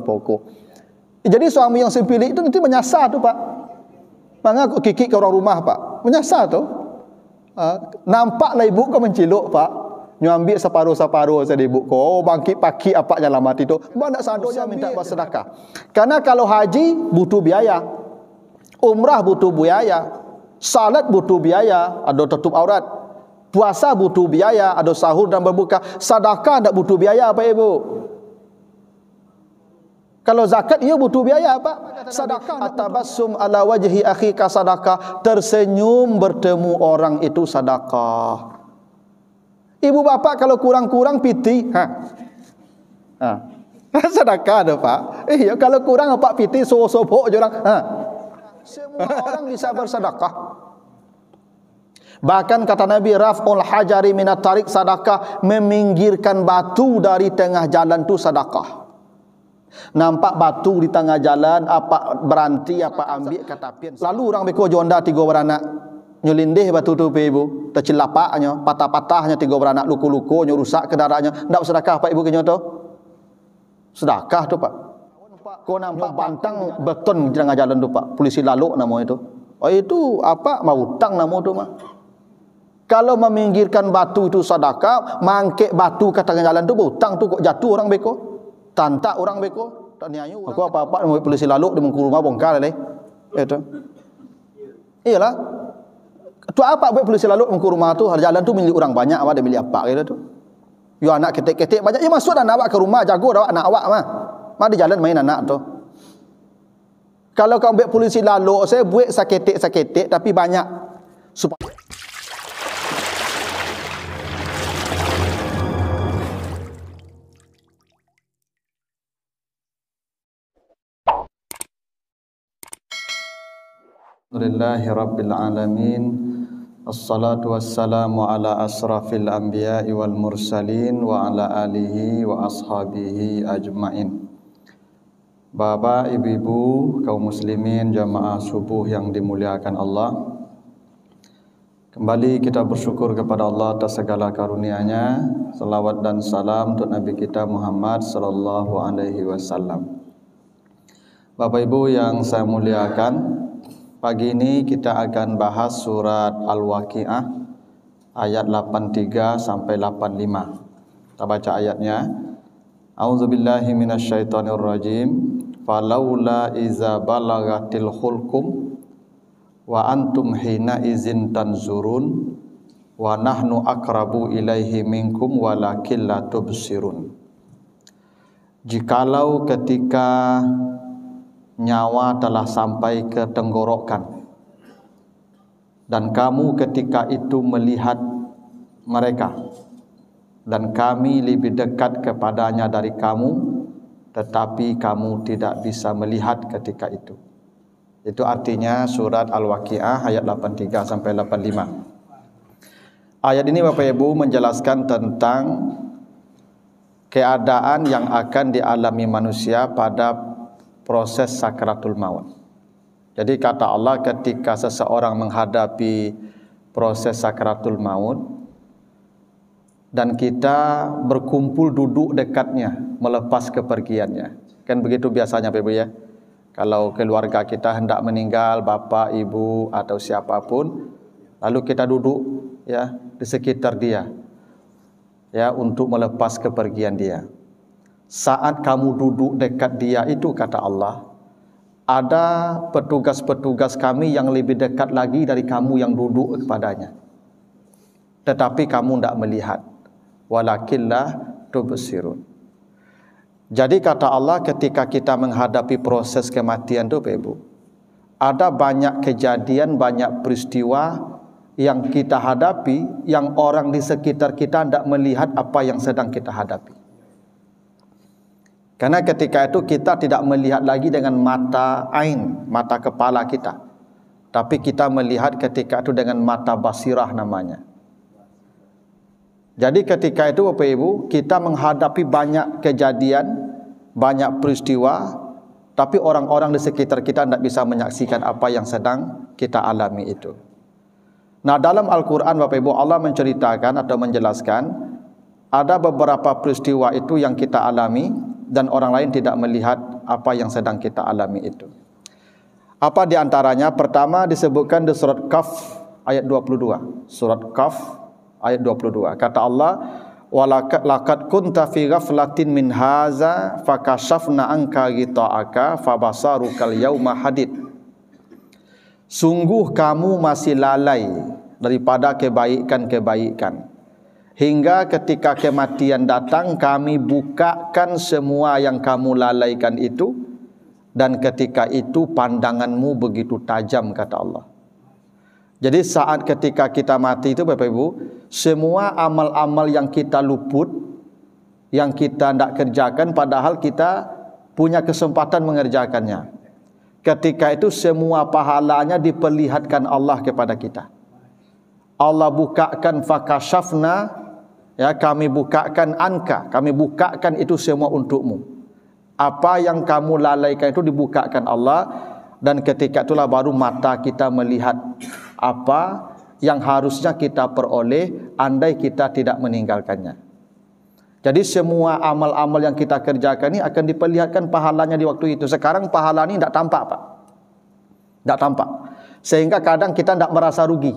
pokok. Jadi suami yang sempilik itu nanti menyasar tu Pak. Mangga kikik ke orang rumah Pak. Menyasar tu. Nampaklah ibu kau menciluk Pak. Nyu ambil separuh-separuh saya ibu kau. Bangkit paki apa jalan mati tu. Banyak sadoknya minta bersedekah. Karena kalau haji butuh biaya. Umrah butuh biaya. Salat butuh biaya, ada tutup aurat. Puasa butuh biaya, ada sahur dan berbuka. Sedekah tak butuh biaya apa ibu? Kalau zakat ia butuh biaya apa? Sedekah. Atabassum ala wajhi akhika sedekah. Tersenyum bertemu orang itu sedekah. Ibu bapa kalau kurang-kurang piti, sedekah dah Pak. Iya kalau kurang apa piti so-sobok je orang. Semua orang bisa bersedekah. Bahkan kata Nabi, raf'ul hajari minat tarik, sedekah meminggirkan batu dari tengah jalan tu sedekah. Nampak batu di tengah jalan, apa berhenti, apa ambil kata pian. Lalu orang beko jonda 3 beranak, nyelindih batu tu pe ibu, tercelapaknya, patah-patahnya 3 beranak, luku-luku, rusak kendaraannya. Ndak sedekah Pak ibu kenyo tu? Sedekah tu Pak. Kau nampak bantang beton di tengah jalan tu Pak, polisi lalu nama itu. Oh itu apa? Mau hutang nama tu mah. Kalau meminggirkan batu itu sedekah, mangkek batu ke tengah jalan tu hutang tu kok jatuh orang beko. Tantak orang beko, tak niayu. Aku apa-apa mau polisi lalu di mengku rumah bongkar le. Itu. Iyalah. Tu apa buat polisi lalu mengku rumah tu, jalan tu milik orang banyak apa, dia milik apa gitu tu. Yo anak ketek-ketek banyak, ya masuk anak awak ke rumah, jago dah anak awak mah. Mah di jalan main anak tu. Kalau kau ambil polisi lalu, saya buat saketik-saketik tapi banyak supaya Alhamdulillahi Rabbil Alamin. Assalatu wassalamu ala asrafil anbiya'i wal mursalin wa ala alihi wa ashabihi ajma'in. Bapak, ibu-ibu, kaum muslimin, jamaah subuh yang dimuliakan Allah, kembali kita bersyukur kepada Allah atas segala karunia-Nya. Salawat dan salam untuk Nabi kita Muhammad sallallahu alaihi wasallam. Bapak ibu yang saya muliakan, pagi ini kita akan bahas surat Al-Waqi'ah ayat 83 sampai 85. Kita baca ayatnya. A'udzubillahi minasyaitonirrajim. Falaula iza balagatil hulkum wa antum hina izin tanzurun wa nahnu akrabu ilaihi minkum walakin la tubsirun. Jikalau ketika nyawa telah sampai ke tenggorokan dan kamu ketika itu melihat mereka dan kami lebih dekat kepadanya dari kamu, tetapi kamu tidak bisa melihat ketika itu. Itu artinya surat Al-Waqi'ah ayat 83 sampai 85. Ayat ini Bapak Ibu menjelaskan tentang keadaan yang akan dialami manusia pada proses sakaratul maut. Jadi kata Allah, ketika seseorang menghadapi proses sakaratul maut dan kita berkumpul duduk dekatnya melepas kepergiannya. Kan begitu biasanya Bapak Ibu ya. Kalau keluarga kita hendak meninggal, bapak, ibu atau siapapun, lalu kita duduk ya di sekitar dia ya untuk melepas kepergian dia. Saat kamu duduk dekat dia itu, kata Allah, ada petugas-petugas kami yang lebih dekat lagi dari kamu yang duduk kepadanya. Tetapi kamu tidak melihat. Walakinlah tubsirun. Jadi kata Allah, ketika kita menghadapi proses kematian itu, Ibu, ada banyak kejadian, banyak peristiwa yang kita hadapi, yang orang di sekitar kita tidak melihat apa yang sedang kita hadapi. Karena ketika itu kita tidak melihat lagi dengan mata ain, mata kepala kita. Tapi kita melihat ketika itu dengan mata basirah namanya. Jadi ketika itu Bapak Ibu, kita menghadapi banyak kejadian, banyak peristiwa, tapi orang-orang di sekitar kita tidak bisa menyaksikan apa yang sedang kita alami itu. Nah, dalam Al-Quran Bapak Ibu, Allah menceritakan atau menjelaskan ada beberapa peristiwa itu yang kita alami dan orang lain tidak melihat apa yang sedang kita alami itu. Apa di antaranya? Pertama disebutkan di surat Qaf ayat 22. Surat Qaf ayat 22. Kata Allah, "Walaqad kunta fi ghaflatin min haza fakashafna anka ghita'aka fabasarukal yauma hadid." Sungguh kamu masih lalai daripada kebaikan-kebaikan, hingga ketika kematian datang kami bukakan semua yang kamu lalaikan itu, dan ketika itu pandanganmu begitu tajam, kata Allah. Jadi saat ketika kita mati itu Bapak Ibu, semua amal-amal yang kita luput, yang kita tidak kerjakan padahal kita punya kesempatan mengerjakannya, ketika itu semua pahalanya diperlihatkan Allah kepada kita. Allah bukakan fakashafna, ya, kami bukakan anka, kami bukakan itu semua untukmu. Apa yang kamu lalaikan itu dibukakan Allah, dan ketika itulah baru mata kita melihat apa yang harusnya kita peroleh andai kita tidak meninggalkannya. Jadi semua amal-amal yang kita kerjakan ini akan diperlihatkan pahalanya di waktu itu. Sekarang pahala ini tidak tampak, Pak. Tidak tampak. Sehingga kadang kita tidak merasa rugi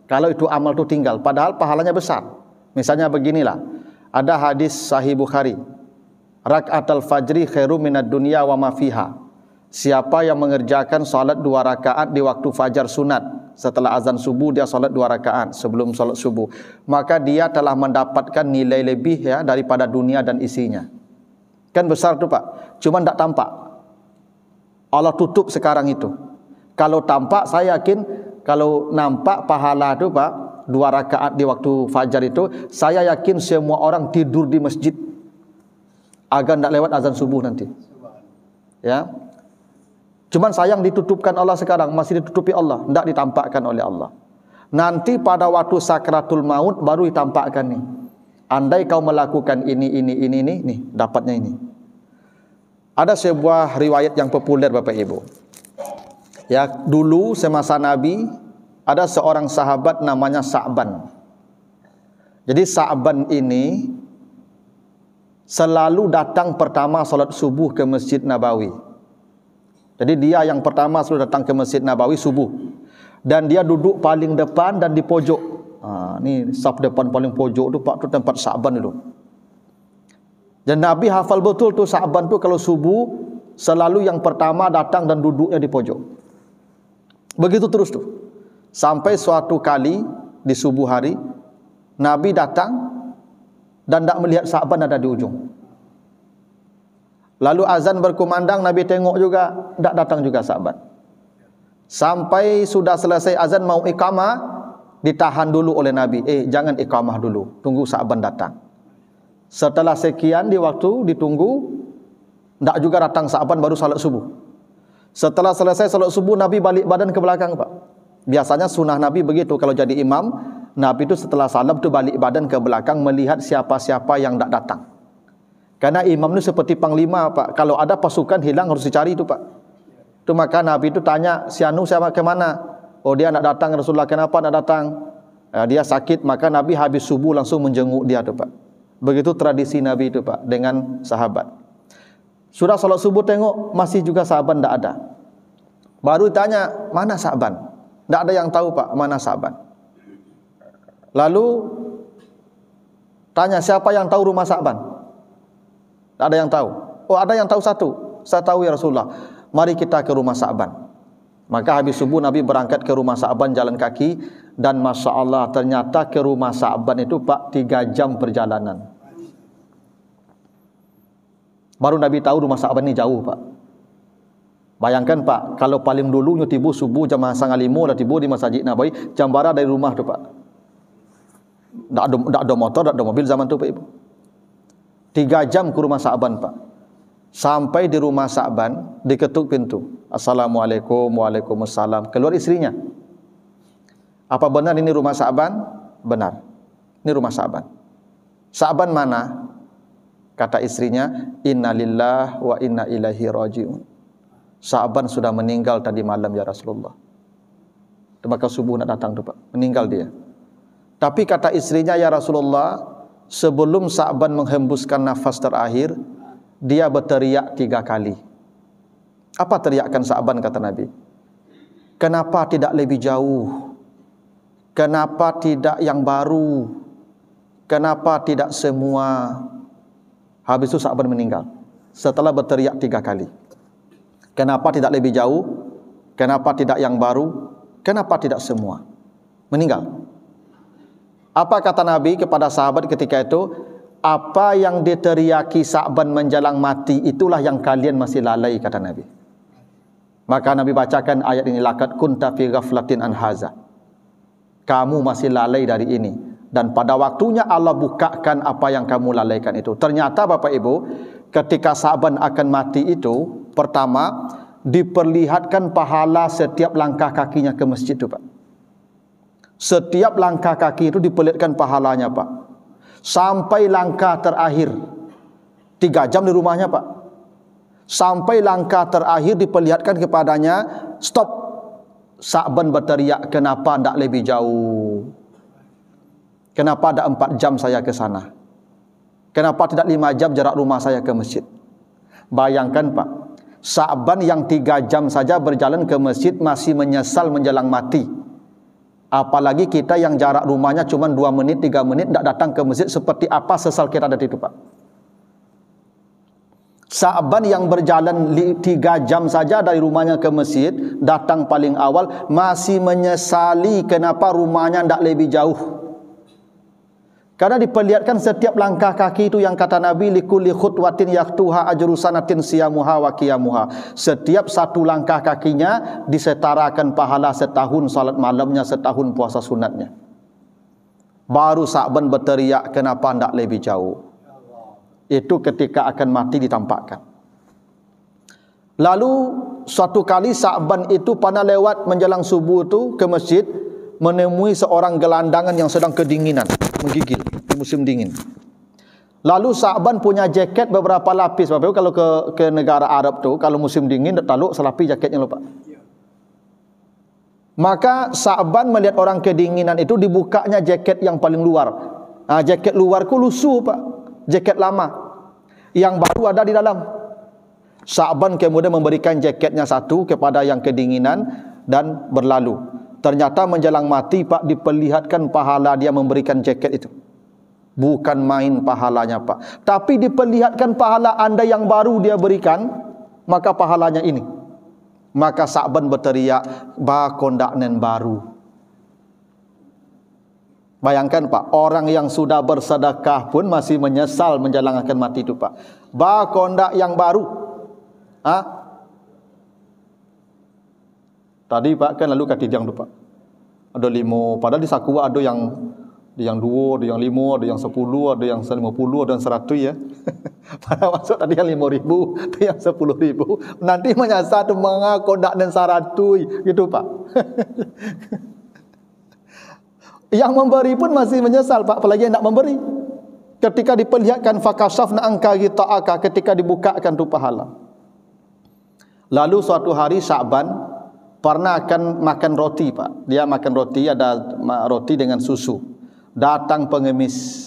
kalau itu amal itu tinggal, padahal pahalanya besar. Misalnya beginilah, ada hadis Sahih Bukhari, rakaatul fajri khairum minad dunya wa ma fiha. Siapa yang mengerjakan salat 2 rakaat di waktu fajar sunat, setelah azan subuh dia salat 2 rakaat sebelum salat subuh, maka dia telah mendapatkan nilai lebih, ya, daripada dunia dan isinya. Kan besar tu Pak, cuma tidak tampak. Allah tutup sekarang itu. Kalau tampak, saya yakin kalau nampak pahala tu Pak, 2 rakaat di waktu fajar itu, saya yakin semua orang tidur di masjid agar tidak lewat azan subuh nanti. Ya. Cuman sayang ditutupkan Allah sekarang, masih ditutupi Allah, tidak ditampakkan oleh Allah. Nanti pada waktu sakratul maut baru ditampakkan nih. Andai kau melakukan ini, nih dapatnya ini. Ada sebuah riwayat yang populer Bapak Ibu. Ya, dulu semasa Nabi ada seorang sahabat namanya Sa'ban. Jadi Sa'ban ini selalu datang pertama salat subuh ke Masjid Nabawi. Jadi dia yang pertama selalu datang ke Masjid Nabawi subuh, dan dia duduk paling depan dan di pojok. Ni saf depan paling pojok tu Pak, tu tempat Sa'ban dulu. Dan Nabi hafal betul tu Sa'ban tu kalau subuh selalu yang pertama datang dan duduknya di pojok. Begitu terus tu. Sampai suatu kali di subuh hari Nabi datang dan tak melihat Sa'ban ada di ujung. Lalu azan berkumandang, Nabi tengok juga, tak datang juga Sa'ban. Sampai sudah selesai azan mau iqamah, ditahan dulu oleh Nabi. Jangan iqamah dulu, tunggu Sa'ban datang. Setelah sekian di waktu ditunggu, tak juga datang Sa'ban, baru salat subuh. Setelah selesai salat subuh, Nabi balik badan ke belakang Pak. Biasanya sunnah Nabi begitu, kalau jadi imam, Nabi itu setelah salam tu balik badan ke belakang melihat siapa-siapa yang tak datang. Karena imam itu seperti panglima Pak. Kalau ada pasukan hilang harus dicari itu Pak. Itu maka Nabi itu tanya, si anu siapa ke mana? Oh dia nak datang, Rasulullah. Kenapa nak datang? Dia sakit. Maka Nabi habis subuh langsung menjenguk dia tu Pak. Begitu tradisi Nabi itu Pak dengan sahabat. Sudah salat subuh tengok masih juga Sa'ban tak ada. Baru tanya, mana Sa'ban? Tak ada yang tahu Pak mana Sa'ban. Lalu tanya, siapa yang tahu rumah Sa'ban? Tak ada yang tahu. Oh ada yang tahu satu. Saya tahu ya Rasulullah. Mari kita ke rumah Sa'ban. Maka habis subuh Nabi berangkat ke rumah Sa'ban jalan kaki. Dan Masya Allah ternyata ke rumah Sa'ban itu Pak 3 jam perjalanan. Baru Nabi tahu rumah Sa'ban ini jauh Pak. Bayangkan Pak, kalau paling dulu tibu subuh jam 5:30 dah tibu di Masjid Nabawi, jam berapa dari rumah tu Pak. Tak ada motor, tak ada mobil zaman tu Pak Ibu. 3 jam ke rumah Sa'ban Pak. Sampai di rumah Sa'ban, diketuk pintu. Assalamualaikum, waalaikumsalam. Keluar istrinya. Apa benar ini rumah Sa'ban? Benar. Ini rumah Sa'ban. Sa'ban mana? Kata istrinya, inna lillah wa inna ilaihi raji'un. Sa'ban sudah meninggal tadi malam ya Rasulullah. Maka subuh nak datang tu Pak. Meninggal dia. Tapi kata istrinya, ya Rasulullah, sebelum Sa'ban menghembuskan nafas terakhir, dia berteriak 3 kali. Apa teriakan Sa'ban kata Nabi? Kenapa tidak lebih jauh? Kenapa tidak yang baru? Kenapa tidak semua? Habis itu Sa'ban meninggal setelah berteriak 3 kali. Kenapa tidak lebih jauh? Kenapa tidak yang baru? Kenapa tidak semua? Meninggal. Apa kata Nabi kepada sahabat ketika itu? Apa yang diteriaki Sa'ban menjelang mati, itulah yang kalian masih lalai, kata Nabi. Maka Nabi bacakan ayat ini, laqad kunta fi ghaflatin an haza. Kamu masih lalai dari ini, dan pada waktunya Allah bukakan apa yang kamu lalaikan itu. Ternyata Bapak Ibu, ketika Sa'ban akan mati itu, pertama diperlihatkan pahala setiap langkah kakinya ke masjid itu, Pak. Setiap langkah kaki itu diperlihatkan pahalanya, Pak. Sampai langkah terakhir 3 jam di rumahnya, Pak. Sampai langkah terakhir diperlihatkan kepadanya, stop. Sa'ban berteriak, kenapa tidak lebih jauh? Kenapa ada 4 jam saya ke sana? Kenapa tidak 5 jam jarak rumah saya ke masjid? Bayangkan, Pak, Sa'ban yang 3 jam saja berjalan ke masjid masih menyesal menjelang mati. Apalagi kita yang jarak rumahnya cuma 2 menit, 3 menit, tidak datang ke masjid, seperti apa sesal kita dari itu, Pak. Sa'ban yang berjalan 3 jam saja dari rumahnya ke masjid, datang paling awal, masih menyesali kenapa rumahnya tidak lebih jauh. Karena diperlihatkan setiap langkah kaki itu yang kata Nabi, likulli khutwatin yaktuha ajru sanatin siyamuha wa qiyamuha. Setiap satu langkah kakinya disetarakan pahala setahun salat malamnya, setahun puasa sunatnya. Baru Sa'ban berteriak, kenapa tidak lebih jauh? Itu ketika akan mati ditampakkan. Lalu suatu kali Sa'ban itu pernah lewat menjelang subuh itu ke masjid, menemui seorang gelandangan yang sedang kedinginan, menggigil di musim dingin. Lalu Sa'ban punya jaket beberapa lapis. Bapak Ibu, kalau ke negara Arab tu, kalau musim dingin taluk selapi jaketnya lupa. Maka Sa'ban melihat orang kedinginan itu, dibukanya jaket yang paling luar. Jaket luarku lusuh, Pak. Jaket lama. Yang baru ada di dalam. Sa'ban kemudian memberikan jaketnya satu kepada yang kedinginan dan berlalu. Ternyata menjelang mati, Pak, diperlihatkan pahala dia memberikan jaket itu. Bukan main pahalanya, Pak. Tapi diperlihatkan pahala anda yang baru dia berikan, maka pahalanya ini. Maka Sa'ban berteriak, ba kondak nen baru. Bayangkan, Pak, orang yang sudah bersedekah pun masih menyesal menjelang akan mati itu, Pak. Ba kondak yang baru. Tadi, Pak, kan lalu kati diang tu, Pak. Ada 5, padahal di Sakua ada yang 2, ada yang 5, ada yang 10, ada yang 50, ada yang 100 ya. Pada masuk tadi yang 5.000, ada yang 10.000. Nanti menyasar tu mengakodak dan 100 gitu, Pak. Yang memberi pun masih menyesal, Pak, apalagi yang tak memberi. Ketika diperlihatkan fakashafna anka ghita'aka, ketika dibukakan tu pahala. Lalu suatu hari Sa'ban pernah akan makan roti, Pak. Dia makan roti, ada roti dengan susu. Datang pengemis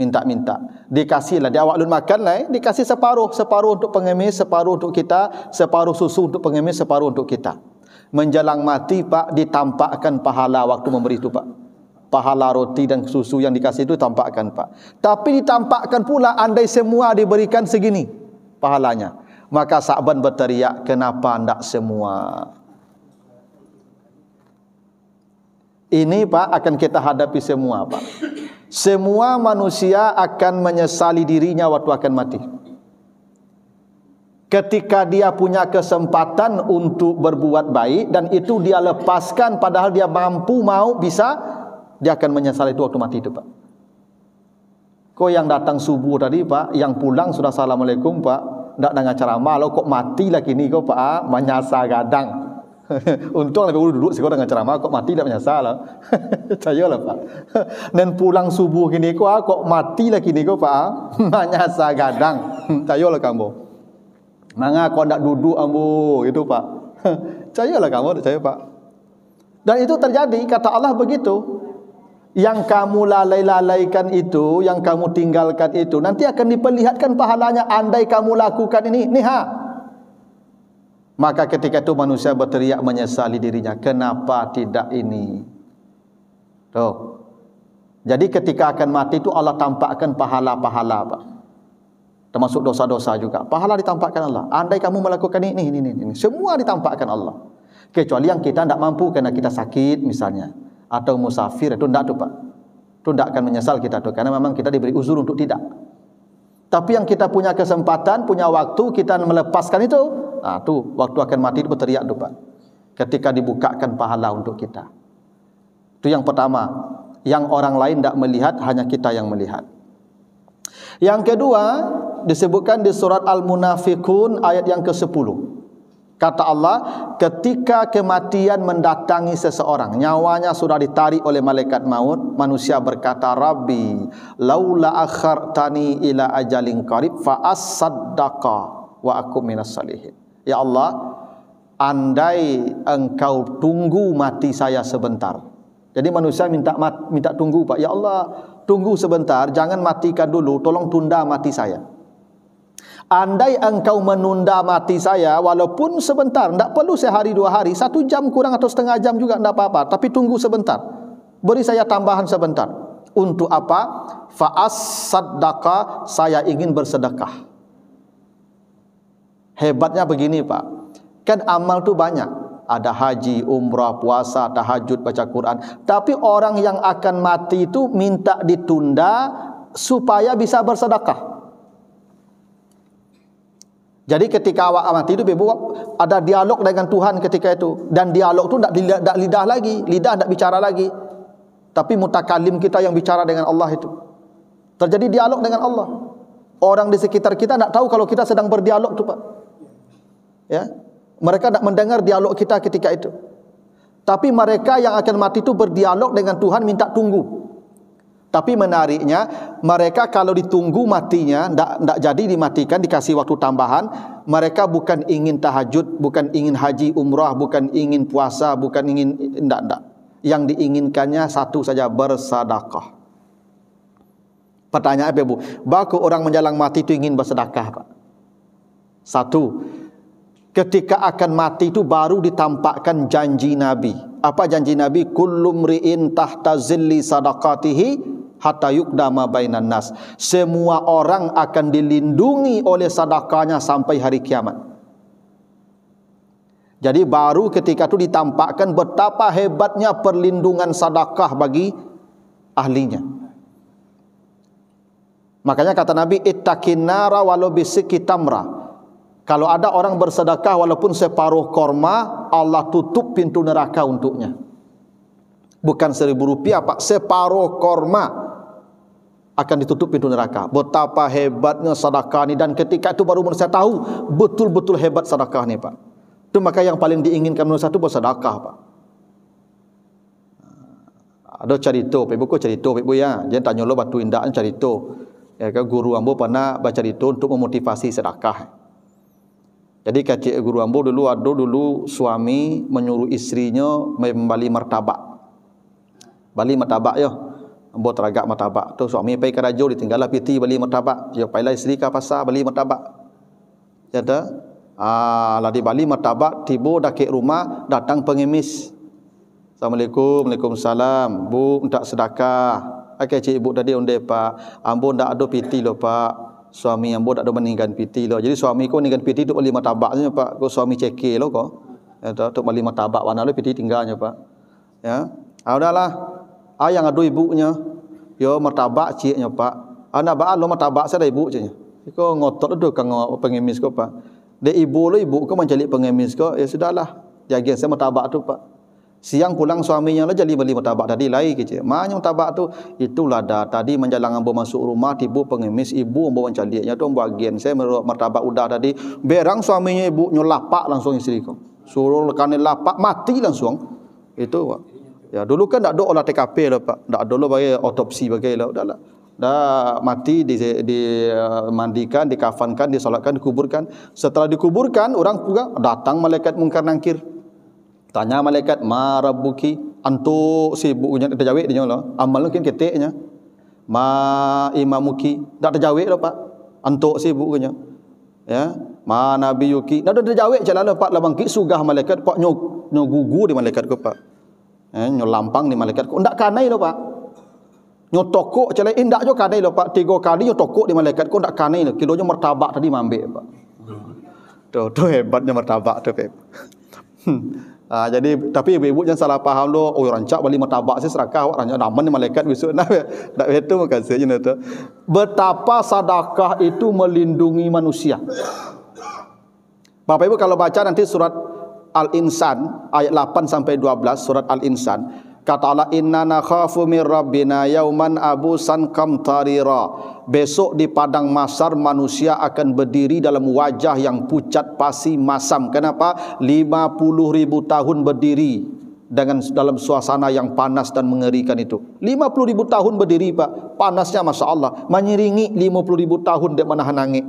minta-minta. Dikasihlah, dia awak lun makan lah, dikasih separuh untuk pengemis, separuh untuk kita, separuh susu untuk pengemis, separuh untuk kita. Menjelang mati, Pak, ditampakkan pahala waktu memberi itu, Pak. Pahala roti dan susu yang dikasih itu tampakkan, Pak. Tapi ditampakkan pula andai semua diberikan segini pahalanya. Maka Sa'ban berteriak, kenapa tidak semua? Ini, Pak, akan kita hadapi semua, Pak. Semua manusia akan menyesali dirinya waktu akan mati. Ketika dia punya kesempatan untuk berbuat baik dan itu dia lepaskan padahal dia mampu, mau, bisa, dia akan menyesali itu waktu mati itu, Pak. Kok yang datang subuh tadi, Pak, yang pulang sudah assalamualaikum, Pak, tidak dengan ceramah, lo kok mati lagi ni kok, Pak, menyasar gadang. Untung lebih dulu duduk sekolah dengan ceramah, kok mati tak menyasar lah. Cayalah, Pak. Dan pulang subuh gini kok mati lagi ni kok, Pak, menyasar gadang. Cayalah kamu. Manga kau nak duduk ambo itu, Pak. Cayalah kamu, caya, Pak. Dan itu terjadi, kata Allah begitu. Yang kamu lalai-lalaikan itu, yang kamu tinggalkan itu, nanti akan diperlihatkan pahalanya andai kamu lakukan ini. Nih ha. Maka ketika itu manusia berteriak menyesali dirinya, kenapa tidak ini? Tuh. Jadi ketika akan mati itu Allah tampakkan pahala-pahala, Pak. Termasuk dosa-dosa juga. Pahala ditampakkan Allah. Andai kamu melakukan ini. Semua ditampakkan Allah. Kecuali yang kita tidak mampu karena kita sakit misalnya. Atau musafir, itu tidak tuh Pak. Itu tidak akan menyesal kita tuh. Karena memang kita diberi uzur untuk tidak. Tapi yang kita punya kesempatan, punya waktu, kita melepaskan itu. Nah tuh, waktu akan mati itu berteriak tuh Pak. Ketika dibukakan pahala untuk kita. Itu yang pertama. Yang orang lain tidak melihat, hanya kita yang melihat. Yang kedua, disebutkan di surat Al-Munafiqun ayat yang ke-10. Kata Allah, ketika kematian mendatangi seseorang, nyawanya sudah ditarik oleh malaikat maut, manusia berkata, Rabbi, laula akhartani ila ajalin qarib fa as-saddaqa wa akum minas salihin. Ya Allah, andai engkau tunggu mati saya sebentar. Jadi manusia minta tunggu, Pak. Ya Allah, tunggu sebentar, jangan matikan dulu, tolong tunda mati saya. Andai engkau menunda mati saya walaupun sebentar, tidak perlu sehari 2 hari, 1 jam kurang atau setengah jam juga tidak apa-apa, tapi tunggu sebentar. Beri saya tambahan sebentar. Untuk apa? Fa'as-saddaqa, saya ingin bersedekah. Hebatnya begini Pak, kan amal itu banyak. Ada haji, umrah, puasa, tahajud, baca Quran. Tapi orang yang akan mati itu minta ditunda supaya bisa bersedekah. Jadi ketika awak mati itu ada dialog dengan Tuhan ketika itu. Dan dialog itu tidak lidah lagi. Lidah tidak bicara lagi. Tapi mutakalim kita yang bicara dengan Allah itu. Terjadi dialog dengan Allah. Orang di sekitar kita tidak tahu kalau kita sedang berdialog itu Pak. Ya. Mereka tidak mendengar dialog kita ketika itu. Tapi mereka yang akan mati itu berdialog dengan Tuhan minta tunggu. Tapi menariknya, mereka kalau ditunggu matinya, tidak jadi dimatikan, dikasih waktu tambahan. Mereka bukan ingin tahajud, bukan ingin haji, umrah, bukan ingin puasa, bukan ingin, tidak. Yang diinginkannya satu saja, bersedekah. Pertanyaan apa Bu? Baku orang menjelang mati itu ingin bersedekah Pak. Satu, ketika akan mati itu baru ditampakkan janji Nabi. Apa janji Nabi? Kullu mri'in tahta zilli sadaqatihi hatta yuqdama bainan nas. Semua orang akan dilindungi oleh sedekahnya sampai hari kiamat. Jadi baru ketika itu ditampakkan betapa hebatnya perlindungan sedekah bagi ahlinya. Makanya kata Nabi, ittaqin nara walau bisikki tamra. Kalau ada orang bersedekah walaupun separuh korma, Allah tutup pintu neraka untuknya. Bukan 1.000 rupiah Pak, separuh korma akan ditutup pintu neraka. Betapa hebatnya sedekah ini. Dan ketika itu baru manusia tahu betul-betul hebat sedekah ini Pak. Itu maka yang paling diinginkan manusia itu bersedekah Pak. Ada cerita, Ibu kok cerita Ibu ya. Jangan tanya lo batu indah cerita. Ya kan guru ambo pernah baca cerita untuk memotivasi sedekah. Jadi kata guru ambo dulu suami menyuruh istrinya membeli martabak. Beli martabak yo. Ambo teragak martabak. Tu suami pergi ke raja ditinggallah piti beli martabak. Yo pailah isteri ke pasar beli martabak. Kata, lah di bali martabak tiba dah ke rumah datang pengemis. Assalamualaikum, Waalaikumsalam. Bu minta sedekah. Okey cik ibu tadi onde Pak. Ambo ndak ada piti lo Pak. Suami ambo tak ada meninggal piti lo. Jadi suami ko meninggal piti tu beli martabak saja Pak. Ko suami cekil lo ko. Ya tu beli martabak warna lo piti tinggalnya Pak. Ya. Udahlah. Yang adu ibunya. Yo martabak ciknya Pak. Anak ba lo martabak saya ibu ciknya. Ko ngotot tu kang pengemis ko Pak. De ibu ko mencari pengemis ko. Ya sudahlah. Jaga saya martabak tu Pak. Siang pulang suaminya lah jadi beli martabak tadi lain kecil. Mana martabak tu? Itulah dah tadi menjalang ambo masuk rumah tiba pengemis ibu ambo mencari nya tu ambo bagian saya merok martabak udah tadi berang suaminya ibu nyolapak langsung istri ko. Suruh lekane lapak mati langsung. Itu Pak. Ya dulu kan tak ada olah TKP lah Pak. Tak ada lo bagi otopsi bagi lah udahlah. Dah mati dimandikan, dikafankan, disolatkan, dikuburkan. Setelah dikuburkan orang juga datang malaikat mungkar nangkir. Tanya malaikat, ma rabbuki? antuk sibuknya terjawab dia lah. Amal mungkin keteknya. Ma imamuki dak terjawab lah Pak. Antuk sibuknya. Ya, ma nabiyuki dak terjawab jalan Pak labang ki sugah malaikat Pak nyog gugu di malaikat ko Pak. Nyo lampang di malaikat ko. Ndak kanai lo Pak. Nyo tokok celai indak jo kanai lo Pak. 3 kali nyo tokok di malaikat ko ndak kanai lo. Kilonya martabak tadi mambek Pak. Tuh hebatnya martabak tu Pak. Jadi tapi ibu-ibu jangan salah paham lo. Oh rancak balik martabak saya serakah awak rancak naman ni malaikat besok nak itu makasih je tu. Betapa sedekah itu melindungi manusia. Bapak Ibu kalau baca nanti surat Al-Insan ayat 8 sampai 12 surat Al-Insan, kata Allah inna nakhafu mir rabbina yauman abusan kamtarira. Besok di padang mahsyar manusia akan berdiri dalam wajah yang pucat pasi masam. Kenapa? 50.000 tahun berdiri dalam suasana yang panas dan mengerikan itu. 50.000 tahun berdiri Pak. Panasnya Masya Allah. Menyiringi 50.000 tahun dia menahan angin.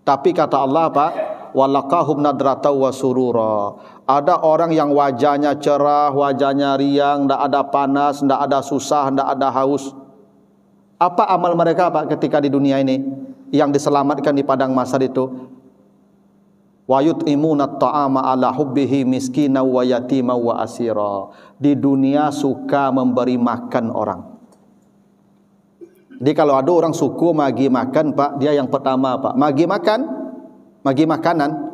Tapi kata Allah Pak, walaqahum nadratau wa surura. Ada orang yang wajahnya cerah, wajahnya riang, tidak ada panas, tidak ada susah, tidak ada haus. Apa amal mereka Pak ketika di dunia ini yang diselamatkan di padang mahsyar itu? Wa yut'imuna at-ta'ama ala hubbihi miskina wa yatima wa asira. Di dunia suka memberi makan orang. Jadi kalau ada orang suku magi makan Pak, dia yang pertama Pak, magi makanan.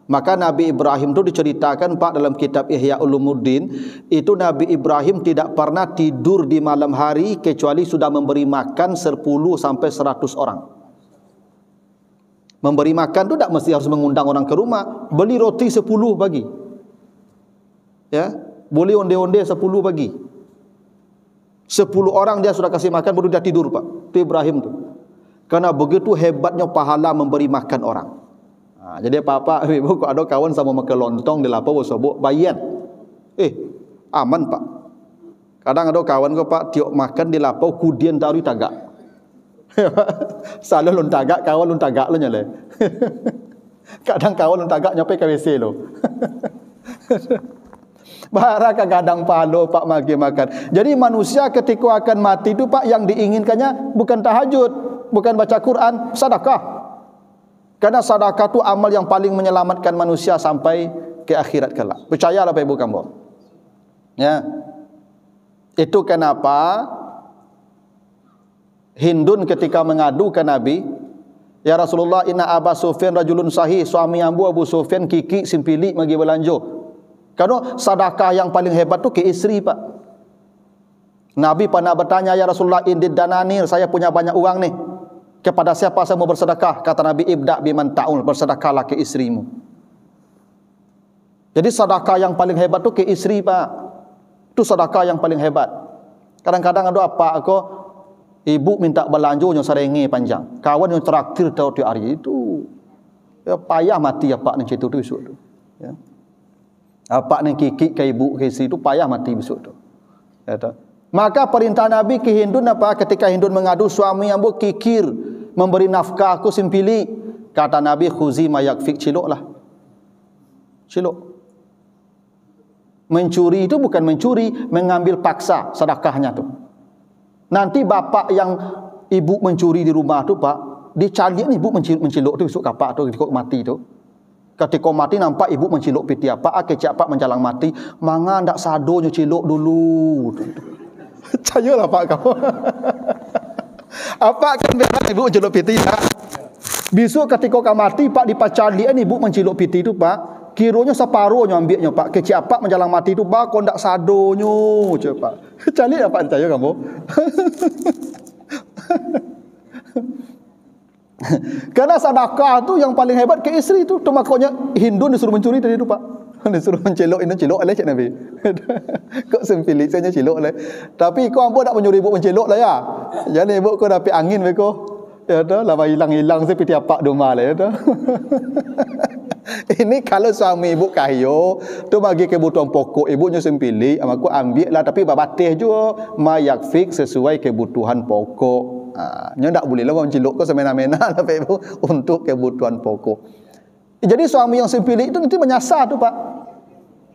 Maka Nabi Ibrahim itu diceritakan Pak dalam kitab Ihya Ulumuddin, itu Nabi Ibrahim tidak pernah tidur di malam hari kecuali sudah memberi makan 10 sampai 100 orang. Memberi makan itu tidak mesti harus mengundang orang ke rumah, beli roti 10 bagi. Ya, boleh onde-onde 10 bagi. 10 orang dia sudah kasih makan baru dia tidur Pak. Itu Ibrahim tu. Karena begitu hebatnya pahala memberi makan orang. Jadi apa-apa ibu kok ada kawan sama makan lontong di lapau sobok bayan. Aman Pak. Kadang ada kawan ko Pak tiok makan di lapau kudian tahu tagak. Salah lon tagak kawan lon tagak lo nyale. Kadang kawan lon tagak nyampe ke WC lo. Barak kadang palo Pak magi makan. Jadi manusia ketika akan mati itu Pak yang diinginkannya bukan tahajud, bukan baca Quran, sedekah. Karena sedekah itu amal yang paling menyelamatkan manusia sampai ke akhirat kelak. Percayalah Bapak Ibu kamu. Ya. Itu kenapa Hindun ketika mengadu ke Nabi, ya Rasulullah inna Aba Sufyan rajulun sahih, suami ambu Abu Sufyan kiki simpili magi belanjo. Karena sedekah yang paling hebat tu ke isteri Pak. Nabi pernah bertanya, ya Rasulullah indid dananir, saya punya banyak uang nih. Kepada siapa saya mau bersedekah? Kata Nabi, ibda biman ta'ul, bersedekahlah ke istrimu. Jadi sedekah yang paling hebat tu ke istri Pak. Itu sedekah yang paling hebat. Kadang-kadang ada apa aku ibu minta belanja yang serenge panjang. Kawan yang traktir tahu tiap hari itu. Ya payah mati ya Pak nanti itu besok tu. Ya. Apa nih kiki ke ibu ke istri itu payah mati besok tu. Ya, maka perintah Nabi ke Hindun apa? Ketika Hindun mengadu suami yang kikir memberi nafkah aku simpili, kata Nabi khuzi mayakfik, ciloklah. Cilok. Mencuri itu bukan mencuri, mengambil paksa sedekahnya tu. Nanti bapak yang ibu mencuri di rumah tu Pak, dicari ibu mencilok tu besok kapak tu ketika mati tu. Ketika mati nampak ibu mencilok piti apa, kecap pak menjalang mati, manga ndak sadonya cilok dulu. Percayalah Pak kamu. Apa kan biar ibu mencilok piti tak? Besok ketika kamu mati Pak dipacalian ibu mencilok piti itu Pak, kiranya separuhnya ambilnya Pak. Kecap pak menjalang mati itu Pak, kau ndak sadonya, Pak. Cali apa percaya kamu? Karena sedekah tu yang paling hebat ke istri tu. Tu makanya Hindun disuruh mencuri tadi tu Pak. Disuruh mencelok, ini celok oleh Cik Nabi. Kok sempilik saja celok oleh. Tapi kau ambo tak menyuruh ibu mencelok lah ya. Jadi ibu kau dapat angin beko. Ya dah, lama hilang-hilang saya piti apa doma lah ya dah. Ini kalau suami ibu kayo, tu bagi kebutuhan pokok ibunya sempilik, aku ambil lah tapi babatih juga mayakfik sesuai kebutuhan pokok. Nya tak boleh lah mencilok kau semena-mena lah ibu untuk kebutuhan pokok. Jadi suami yang sempilik itu nanti menyasar tu Pak.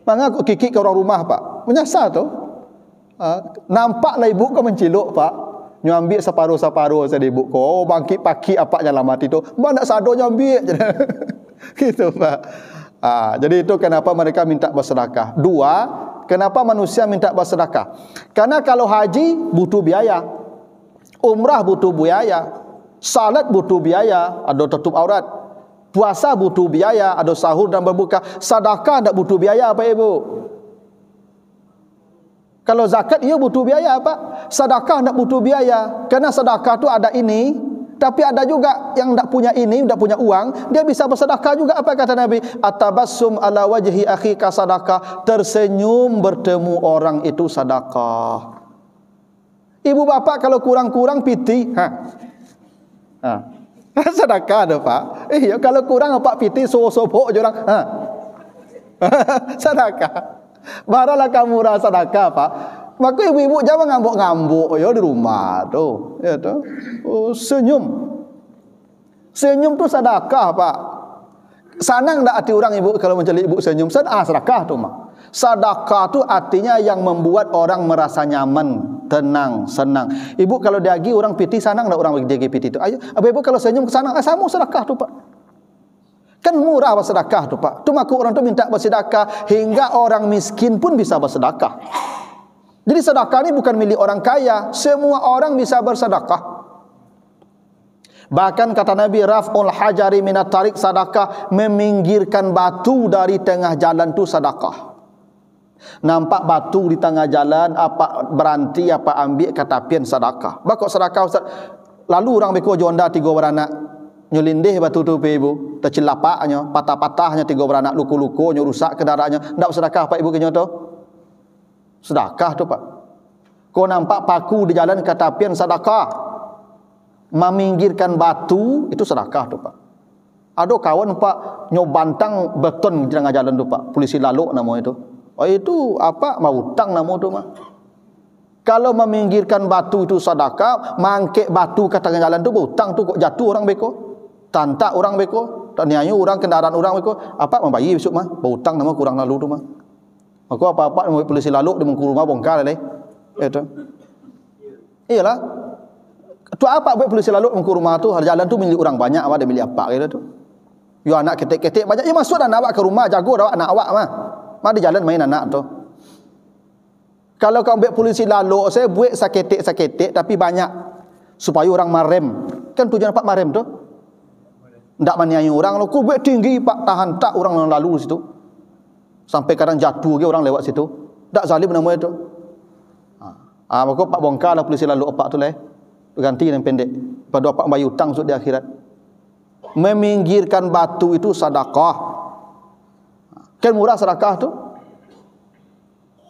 Maka aku kikik ke orang rumah Pak. Menyasar tu. Nampaklah ibu kau menciluk Pak. Nyu ambil separuh-separuh saya ibu kau. Oh, bangkit paki apa jalan mati tu. Mana sado nyu ambil. Gitu Pak. Jadi itu kenapa mereka minta bersedekah. Dua, kenapa manusia minta bersedekah? Karena kalau haji butuh biaya. Umrah butuh biaya. Salat butuh biaya, ada tutup aurat. Puasa butuh biaya, ada sahur dan berbuka. Sedekah tak butuh biaya apa ibu? Kalau zakat ia butuh biaya apa? Sedekah tak butuh biaya. Karena sedekah tu ada ini, tapi ada juga yang tak punya ini, tak punya uang, dia bisa bersedekah juga. Apa kata Nabi? Atabassum ala wajhi akhika sadaqah. Tersenyum bertemu orang itu sedekah. Ibu bapa kalau kurang-kurang piti, sedekah dah Pak. Kalau kurang Pak piti so-sobok je orang. Sedekah. Baralah kamu rasa sedekah Pak. Maka ibu-ibu jangan ngambuk-ngambuk ya di rumah tu. Ya tu. Senyum. Senyum tu sedekah Pak. Senang tak hati orang ibu kalau mencari ibu senyum? Sedekah tu mah. Sedekah tu artinya yang membuat orang merasa nyaman, tenang, senang. Ibu kalau diagi orang piti senang tak orang diagi piti tu? Ayo, ibu kalau senyum senang, sama sedekah tu Pak. Kan murah bersedekah tu Pak. Tu maka orang tu minta bersedekah hingga orang miskin pun bisa bersedekah. Jadi sedekah ni bukan milik orang kaya, semua orang bisa bersedekah. Bahkan kata Nabi, raf'ul hajari minat tarik, sedekah meminggirkan batu dari tengah jalan tu sedekah. Nampak batu di tengah jalan, apa berhenti, apa ambil katapian sedekah. Bakok sedekah Ustaz. Lalu orang beko jonda 3 beranak, nyelindih batu tu ibu, tercelapaknya, patah-patahnya 3 beranak, luku-luku, rusak kendaraannya. Ndak sedekah Pak ibu kenyo tu? Sedekah tu Pak. Kau nampak paku di jalan katapian sedekah. Meminggirkan batu itu sedekah tu Pak. Ada kawan Pak nyobantang beton di tengah jalan tu Pak, polisi lalu nama itu. Oh itu apa? Mau hutang nama tu mah. Kalau meminggirkan batu itu sedekah, mangkek batu ke tengah jalan tu hutang tu kok jatuh orang beko. Tantak orang beko, taniayu orang kendaraan orang beko, apa membayi besok mah, hutang nama kurang lalu tu mah. Aku apa-apa polisi lalu di mengku rumah bongkar leh. Itu. Iyalah. Tu apa buat polisi lalu mengku rumah tu, jalan tu milik orang banyak, apa dia milik apa gitu tu. Yo anak ketek-ketek banyak, ya masuk dan awak ke rumah jago dah anak awak mah. Mah di jalan main anak tu. Kalau kau buat polisi lalu, saya buat saketek-saketek tapi banyak supaya orang marem. Kan tujuan Pak marem tu. Ndak maniayu orang lo, ku buat tinggi Pak tahan tak orang lalu situ. Sampai kadang jatuh ke orang lewat situ. Tak zalim nama itu. Maka Pak bongkar lah polisi lalu opak tu lah. Ganti yang pendek. Pada opak bayar hutang di akhirat. Meminggirkan batu itu sedekah. Kan murah sedekah tu.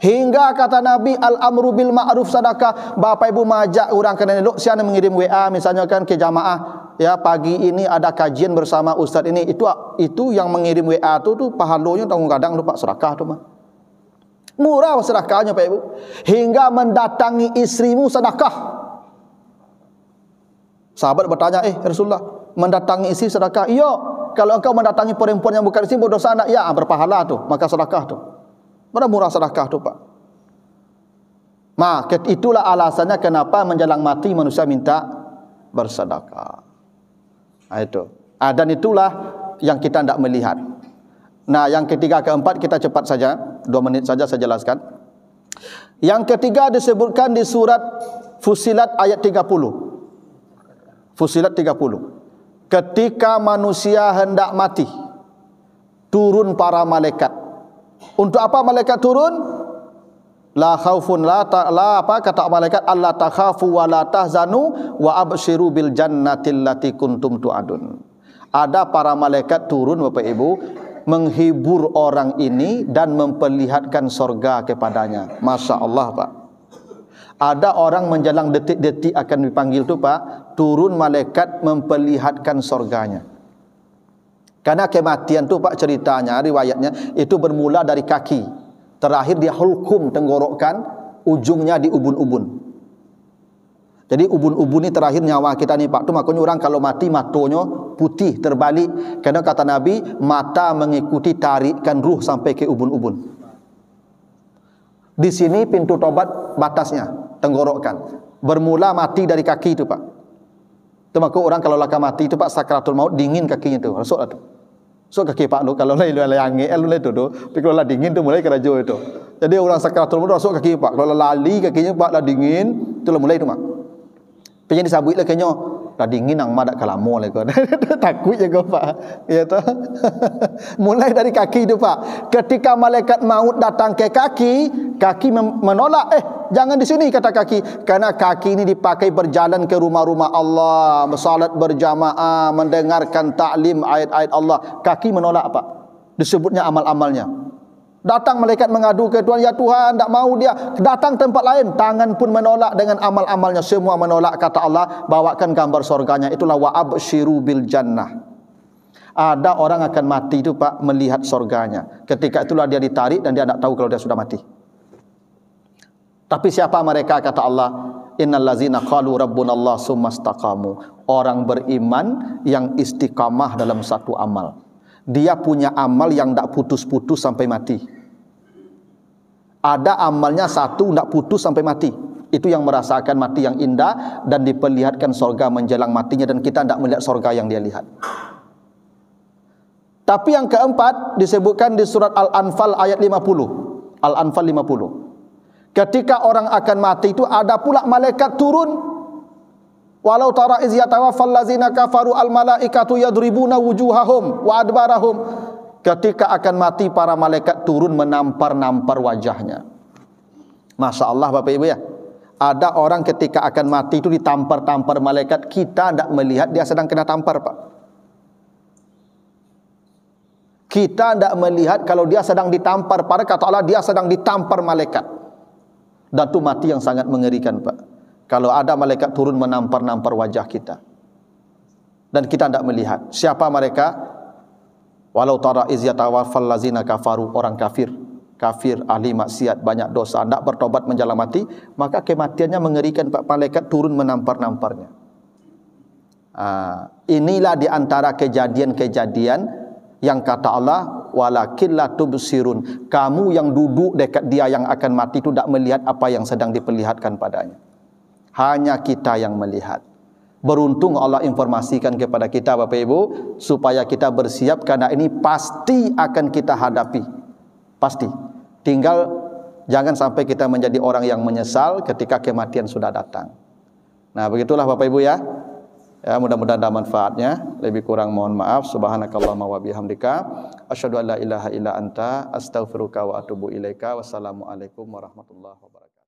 Hingga kata Nabi al-amru bil ma'ruf sedekah. Bapak ibu majak orang kena elok siapa mengirim WA misalnya kan ke jamaah. Ya pagi ini ada kajian bersama ustaz ini, itu yang mengirim WA tu pahalanya tanggung kadang lupa sedekah tu mah. Murah sedekahnya Pak Ibu. Hingga mendatangi istrimu sedekah. Sahabat bertanya, Rasulullah, mendatangi istri sedekah? Iya, kalau engkau mendatangi perempuan yang bukan istri berdosa anak, ya berpahala tu, maka sedekah tu. Mana murah sedekah tu Pak. Maka itulah alasannya kenapa menjelang mati manusia minta bersedekah. Itu. Dan itulah yang kita tidak melihat. Nah, yang ketiga, keempat kita cepat saja, 2 menit saja saya jelaskan. Yang ketiga disebutkan di surat Fussilat ayat 30. Fussilat 30. Ketika manusia hendak mati, turun para malaikat. Untuk apa malaikat turun? La khaufun apa kata malaikat, alla takhafu wa la tahzanu wa abshiru bil jannati allati kuntum tu'adun. Ada para malaikat turun Bapak Ibu menghibur orang ini dan memperlihatkan sorga kepadanya. Masya Allah Pak. Ada orang menjelang detik-detik akan dipanggil tu Pak, turun malaikat memperlihatkan sorganya. Karena kematian tu Pak ceritanya, riwayatnya itu bermula dari kaki. Terakhir dia hulkum tenggorokan, ujungnya di ubun-ubun. Jadi ubun-ubun ni terakhir nyawa kita ni Pak. Tu makanya orang kalau mati matanya putih terbalik. Karena kata Nabi, mata mengikuti tarikan ruh sampai ke ubun-ubun. Di sini pintu tobat batasnya, tenggorokan. Bermula mati dari kaki itu, Pak. Itu maka orang kalau laka mati itu, Pak, sakratul maut dingin kakinya tu. Rasuklah tu. So kaki Pak lu kalau lai yangi lu itu tu, tapi kalau lah dingin tu mulai kerajo itu. Jadi orang sakratul maut rasuk kaki Pak. Kalau lali kakinya Pak lah dingin, itu lah mulai tu, Mak. Pengen disabui lah kayaknya lah dingin nang madak kalamo lah kau. Takut je kau, Pak. Ya tu. Mulai dari kaki itu, Pak. Ketika malaikat maut datang ke kaki, kaki menolak, jangan di sini kata kaki, karena kaki ini dipakai berjalan ke rumah-rumah Allah, bersalat berjamaah, mendengarkan taklim ayat-ayat Allah. Kaki menolak, Pak. Disebutnya amal-amalnya. Datang malaikat mengadu ke Tuhan, ya Tuhan, tak mau dia. Datang tempat lain, tangan pun menolak dengan amal-amalnya. Semua menolak, kata Allah, bawakan gambar surganya. Itulah wa absyiru bil jannah. Ada orang akan mati itu, Pak, melihat surganya. Ketika itulah dia ditarik dan dia tak tahu kalau dia sudah mati. Tapi siapa mereka, kata Allah, innal ladzina qalu rabbunallah tsumastaqamu. Orang beriman yang istiqamah dalam satu amal. Dia punya amal yang tak putus-putus sampai mati. Ada amalnya satu tak putus sampai mati. Itu yang merasakan mati yang indah dan diperlihatkan surga menjelang matinya, dan kita tak melihat surga yang dia lihat. Tapi yang keempat disebutkan di surat Al-Anfal ayat 50. Al-Anfal 50. Ketika orang akan mati itu ada pula malaikat turun. Walau tara iz yatawaffal ladzina kafaru al malaikatu yadribuna wujuhahum wa adbarahum. Ketika akan mati para malaikat turun menampar-nampar wajahnya. Masya Allah Bapak Ibu ya. Ada orang ketika akan mati itu ditampar-tampar malaikat, kita tidak melihat dia sedang kena tampar, Pak. Kita tidak melihat kalau dia sedang ditampar, pada kata Allah dia sedang ditampar malaikat. Dan itu mati yang sangat mengerikan, Pak. Kalau ada malaikat turun menampar-nampar wajah kita dan kita tidak melihat. Siapa mereka? Walau tara iz yatawaffal ladzina kafaru, orang kafir, ahli maksiat, banyak dosa, tidak bertobat menjelang mati, maka kematiannya mengerikan, Pak. Malaikat turun menampar-namparnya. Inilah di antara kejadian-kejadian yang kata Allah, walakin la tubsirun. Kamu yang duduk dekat dia yang akan mati itu tidak melihat apa yang sedang diperlihatkan padanya. Hanya kita yang melihat. Beruntung Allah informasikan kepada kita, Bapak Ibu, supaya kita bersiap, karena ini pasti akan kita hadapi. Pasti. Tinggal jangan sampai kita menjadi orang yang menyesal ketika kematian sudah datang. Nah, begitulah Bapak Ibu ya. Ya, mudah-mudahan ada manfaatnya. Lebih kurang mohon maaf. Subhanakallahumma wa bihamdika asyhadu an la ilaha illa anta astaghfiruka wa atubu ilaika. Wassalamualaikum warahmatullahi wabarakatuh.